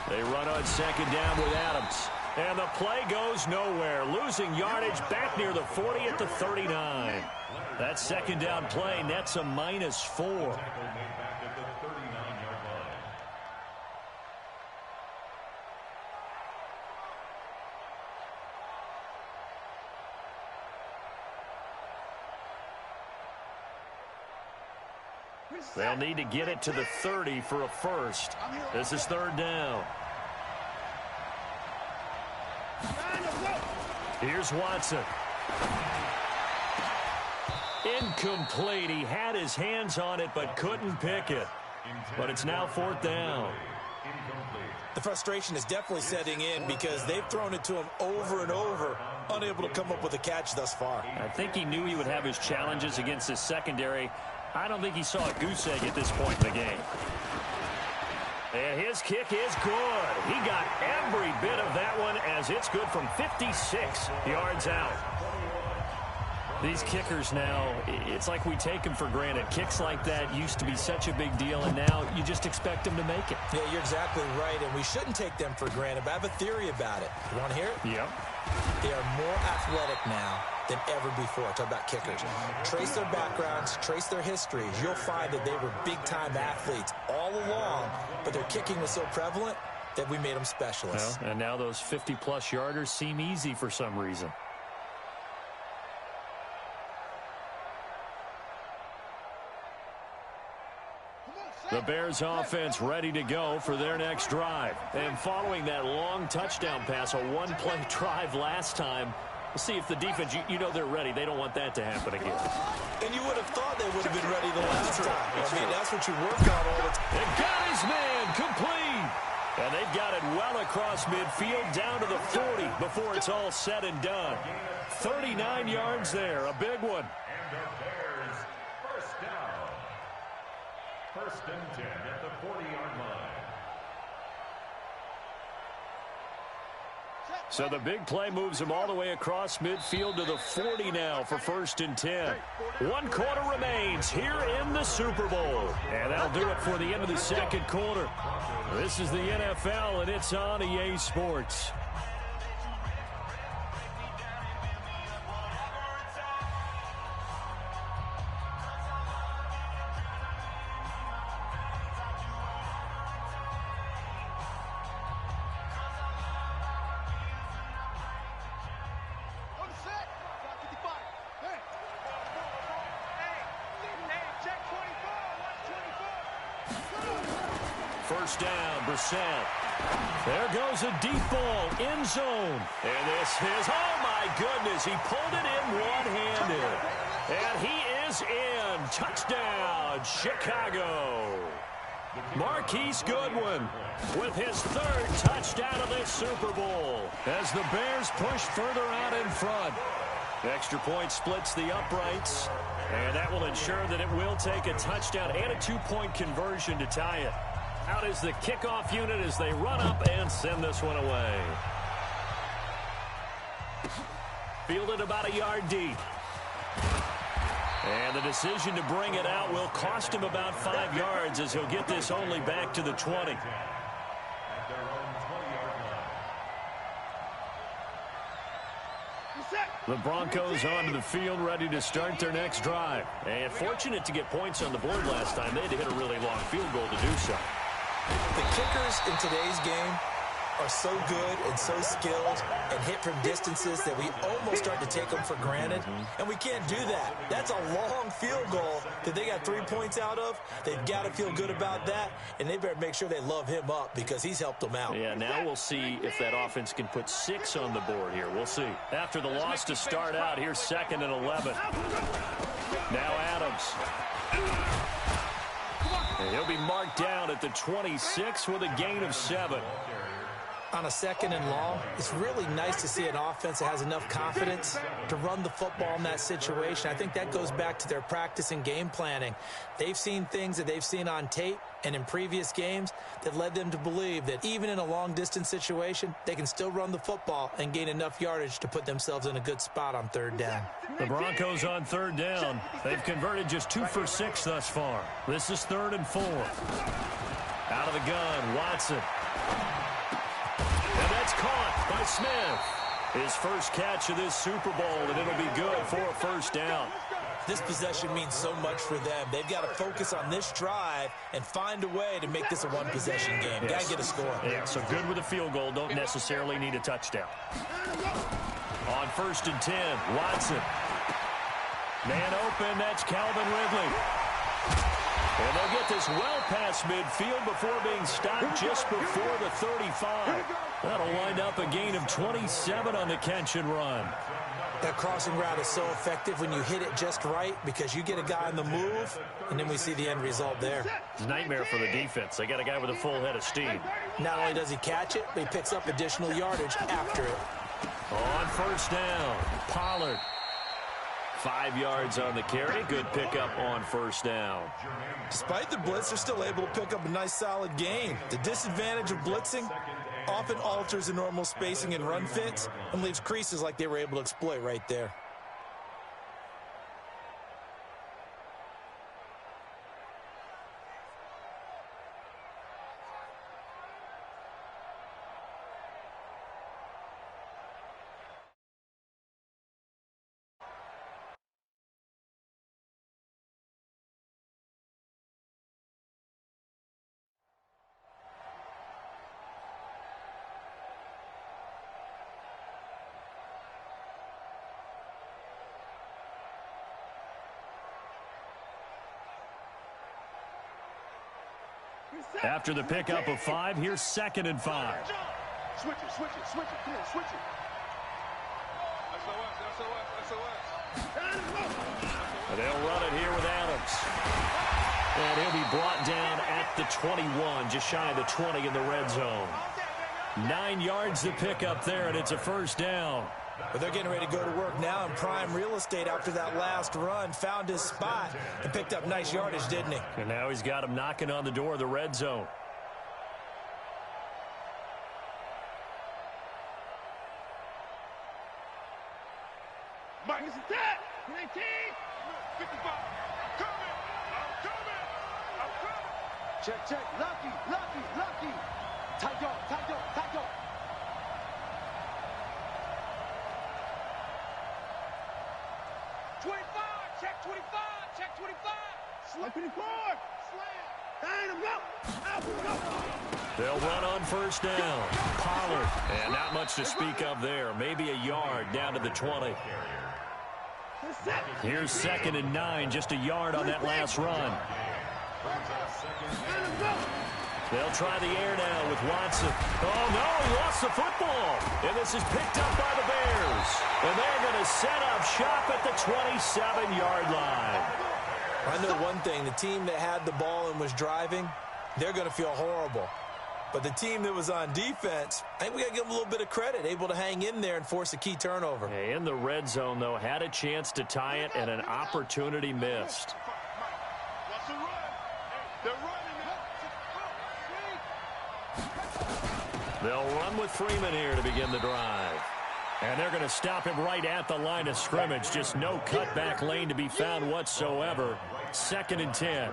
Speaker 4: They run on 2nd down with Adams. And the play goes nowhere. Losing yardage back near the 40 at the 39. That 2nd down play nets a -4. They'll need to get it to the 30 for a first. This is third down. Here's Watson. Incomplete. He had his hands on it but couldn't pick it. But it's now fourth down.
Speaker 9: The frustration is definitely setting in because they've thrown it to him over and over, unable to come up with a catch thus far.
Speaker 4: I think he knew he would have his challenges against his secondary. I don't think he saw a goose egg at this point in the game. And his kick is good. He got every bit of that one as it's good from 56 yards out. These kickers now, it's like we take them for granted. Kicks like that used to be such a big deal, and now you just expect them to make it.
Speaker 9: Yeah, you're exactly right, and we shouldn't take them for granted, but I have a theory about it. You want to hear it?
Speaker 4: Yep.
Speaker 9: They are more athletic now than ever before. Talk about kickers. Trace their backgrounds, trace their histories. You'll find that they were big-time athletes all along, but their kicking was so prevalent that we made them specialists.
Speaker 4: Well, and now those 50-plus yarders seem easy for some reason. The Bears offense ready to go for their next drive. And following that long touchdown pass, a one-play drive last time, we'll see if the defense, you know they're ready. They don't want that to happen again.
Speaker 9: And you would have thought they would have been ready the last time. That's what you work on all the time.
Speaker 4: And got his man complete. And they've got it well across midfield down to the 40 before it's all said and done. 39 yards there, a big one.
Speaker 10: And the Bears first down. First and 10 at the 40-yard line.
Speaker 4: So the big play moves him all the way across midfield to the 40 now for first and 10. 1 quarter remains here in the Super Bowl. And that'll do it for the end of the second quarter. This is the NFL, and it's on EA Sports. First down, Brissett. There goes a deep ball, end zone. And this is, oh my goodness, he pulled it in one-handed. And he is in. Touchdown, Chicago. Marquise Goodwin with his third touchdown of this Super Bowl as the Bears push further out in front. Extra point splits the uprights, and that will ensure that it will take a touchdown and a 2-point conversion to tie it. Out is the kickoff unit as they run up and send this one away. Fielded about a yard deep. And the decision to bring it out will cost him about 5 yards as he'll get this only back to the 20. The Broncos onto the field ready to start their next drive. And fortunate to get points on the board last time. They had to hit a really long field goal to do so.
Speaker 9: The kickers in today's game are so good and so skilled and hit from distances that we almost start to take them for granted. And we can't do that. That's a long field goal that they got 3 points out of. They've got to feel good about that, and they better make sure they love him up because he's helped them out.
Speaker 4: Yeah, now we'll see if that offense can put 6 on the board here. We'll see. After the loss to start out, here's 2nd and 11. Now Adams. And he'll be marked down at the 26 with a gain of 7.
Speaker 9: On a 2nd and long, it's really nice to see an offense that has enough confidence to run the football in that situation. I think that goes back to their practice and game planning. They've seen things that they've seen on tape and in previous games that led them to believe that even in a long-distance situation, they can still run the football and gain enough yardage to put themselves in a good spot on 3rd down.
Speaker 4: The Broncos on 3rd down. They've converted just 2 for 6 thus far. This is 3rd and 4. Out of the gun, Watson. And that's caught by Smith. His first catch of this Super Bowl, and it'll be good for a first down.
Speaker 9: This possession means so much for them. They've got to focus on this drive and find a way to make this a one-possession game.
Speaker 4: Yes.
Speaker 9: Got to get a score.
Speaker 4: Yeah, so good with a field goal. Don't necessarily need a touchdown. On 1st and 10, Watson. Man open, that's Calvin Ridley. And they'll get this well past midfield before being stopped just before the 35. That'll wind up a gain of 27 on the catch and run.
Speaker 9: That crossing route is so effective when you hit it just right because you get a guy on the move, and then we see the end result there.
Speaker 4: It's a nightmare for the defense. They got a guy with a full head of steam.
Speaker 9: Not only does he catch it, but he picks up additional yardage after it.
Speaker 4: On first down, Pollard. 5 yards on the carry. Good pickup on first down.
Speaker 9: Despite the blitz, they're still able to pick up a nice, solid gain. The disadvantage of blitzing often alters the normal spacing and run fits and leaves creases like they were able to exploit right there.
Speaker 4: After the pickup of 5, here's 2nd and 5.
Speaker 8: Switch it. Come on, switch it.
Speaker 4: And they'll run it here with Adams. And he'll be brought down at the 21, just shy of the 20 in the red zone. 9 yards to pick up there, and it's a first down.
Speaker 9: But they're getting ready to go to work now in prime real estate after that last run. Found his spot and picked up nice yardage, didn't he?
Speaker 4: And now he's got him knocking on the door of the red zone.
Speaker 8: Mike, this is that. 19. 55. I'm coming. Check. Lucky. Tight dog. 25, check 25. Slap 24.
Speaker 4: They'll run on first down. Pollard. And not much to speak of there. Maybe a yard down to the 20. Here's 2nd and 9, just a yard on that last run. They'll try the air now with Watson. Oh, no, he lost the football. And this is picked up by the Bears. And they're going to set up shop at the 27-yard line.
Speaker 9: I know one thing. The team that had the ball and was driving, they're going to feel horrible. But the team that was on defense, I think we got to give them a little bit of credit, able to hang in there and force a key turnover.
Speaker 4: In the red zone, though, had a chance to tie it and an opportunity missed. They'll run with Freeman here to begin the drive. And they're going to stop him right at the line of scrimmage. Just no cutback lane to be found whatsoever. 2nd and 10.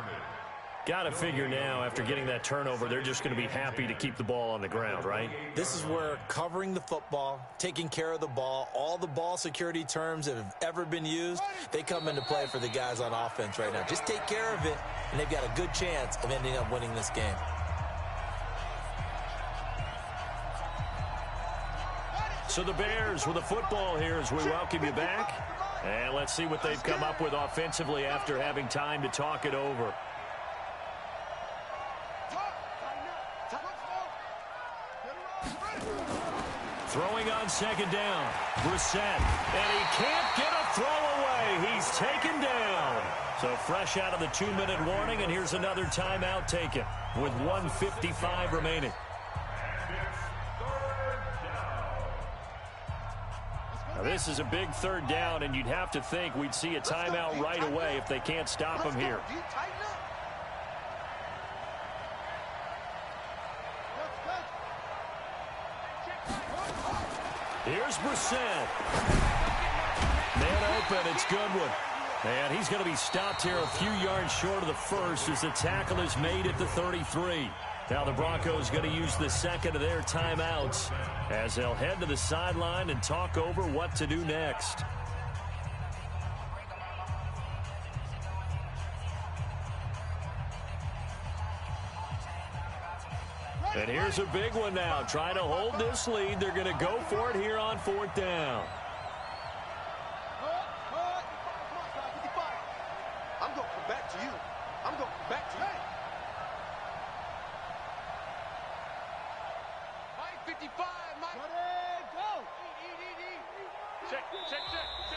Speaker 4: Got to figure now, after getting that turnover, they're just going to be happy to keep the ball on the ground, right?
Speaker 9: This is where covering the football, taking care of the ball, all the ball security terms that have ever been used, they come into play for the guys on offense right now. Just take care of it, and they've got a good chance of ending up winning this game.
Speaker 4: So the Bears with the football here as we welcome you back. And let's see what they've come up with offensively after having time to talk it over. Throwing on 2nd down. Brissett. And he can't get a throw away. He's taken down. So fresh out of the 2-minute warning, and here's another timeout taken with 1:55 remaining. Now this is a big 3rd down, and you'd have to think we'd see a timeout right away if they can't stop him here. Here's Brissett. Man open, it's Goodwin. And he's going to be stopped here a few yards short of the first as the tackle is made at the 33. Now the Broncos going to use the 2nd of their timeouts as they'll head to the sideline and talk over what to do next. And here's a big one now. Trying to hold this lead. They're going to go for it here on 4th down.
Speaker 7: I'm going to come back to you. I'm going back to you. 55, Mike. Go. Check.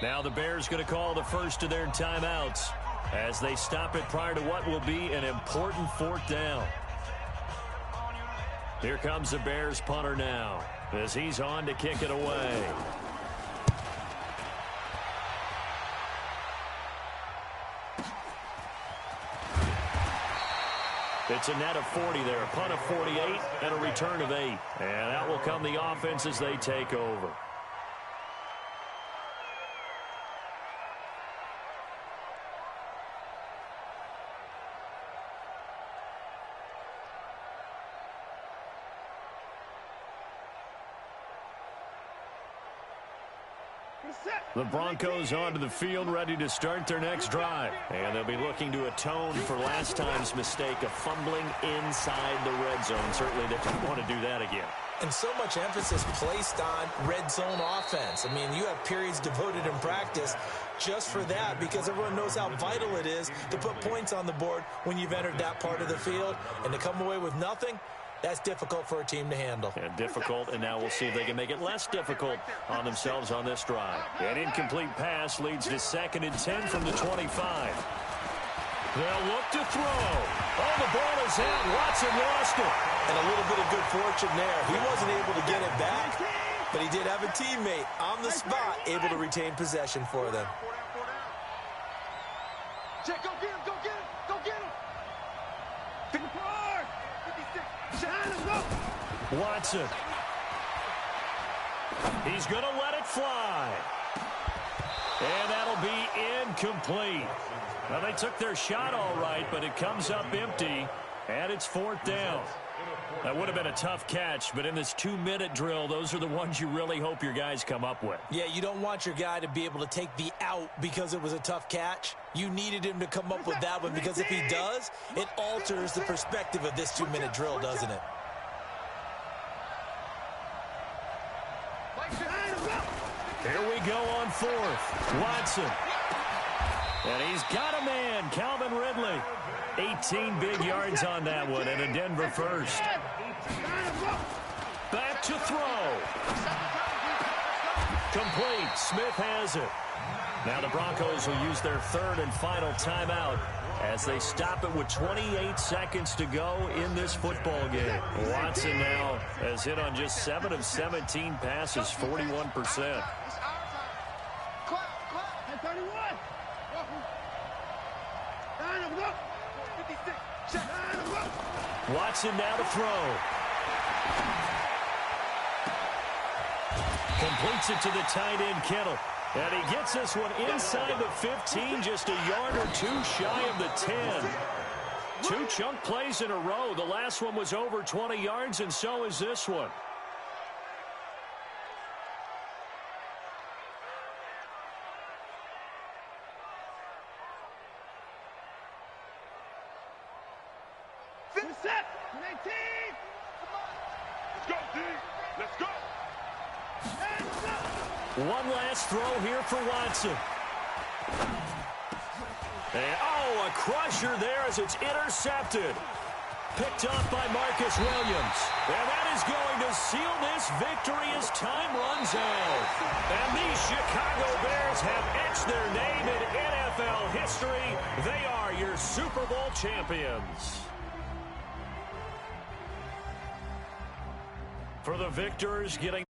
Speaker 4: Now the Bears going to call the first of their timeouts as they stop it prior to what will be an important fourth down. Here comes the Bears punter now as he's on to kick it away. It's a net of 40 there, a punt of 48 and a return of 8. And that will come the offense as they take over. The Broncos onto the field, ready to start their next drive. And they'll be looking to atone for last time's mistake of fumbling inside the red zone. Certainly they don't want to do that again.
Speaker 9: And so much emphasis placed on red zone offense. I mean, you have periods devoted in practice just for that because everyone knows how vital it is to put points on the board when you've entered that part of the field. And to come away with nothing, that's difficult for a team to handle.
Speaker 4: And difficult, and now we'll see if they can make it less difficult on themselves on this drive. An incomplete pass leads to 2nd and 10 from the 25. They'll look to throw. Oh, the ball is out. Watson lost it.
Speaker 9: And a little bit of good fortune there. He wasn't able to get it back, but he did have a teammate on the spot able to retain possession for them.
Speaker 7: Check, go get him, go get him, go get him. 54, 56.
Speaker 4: Watson. He's going to let it fly. And that'll be incomplete. Well, they took their shot all right, but it comes up empty, and it's 4th down. That would have been a tough catch, but in this 2-minute drill, those are the ones you really hope your guys come up with.
Speaker 9: Yeah, you don't want your guy to be able to take the out because it was a tough catch. You needed him to come up with that one because if he does, it alters the perspective of this 2-minute drill, doesn't it?
Speaker 4: Here we go on 4th. Watson. And he's got a man, Calvin Ridley. 18 big yards on that one, and a Denver first. Back to throw. Complete. Smith has it. Now the Broncos will use their 3rd and final timeout as they stop it with 28 seconds to go in this football game. Watson now has hit on just 7 of 17 passes, 41%. Watson now to throw. Completes it to the tight end, Kittle. And he gets this one inside the 15, just a yard or 2 shy of the 10. 2 chunk plays in a row. The last one was over 20 yards, and so is this one. One last throw here for Watson. And, oh, a crusher there as it's intercepted. Picked up by Marcus Williams. And that is going to seal this victory as time runs out. And the Chicago Bears have etched their name in NFL history. They are your Super Bowl champions. For the victors, getting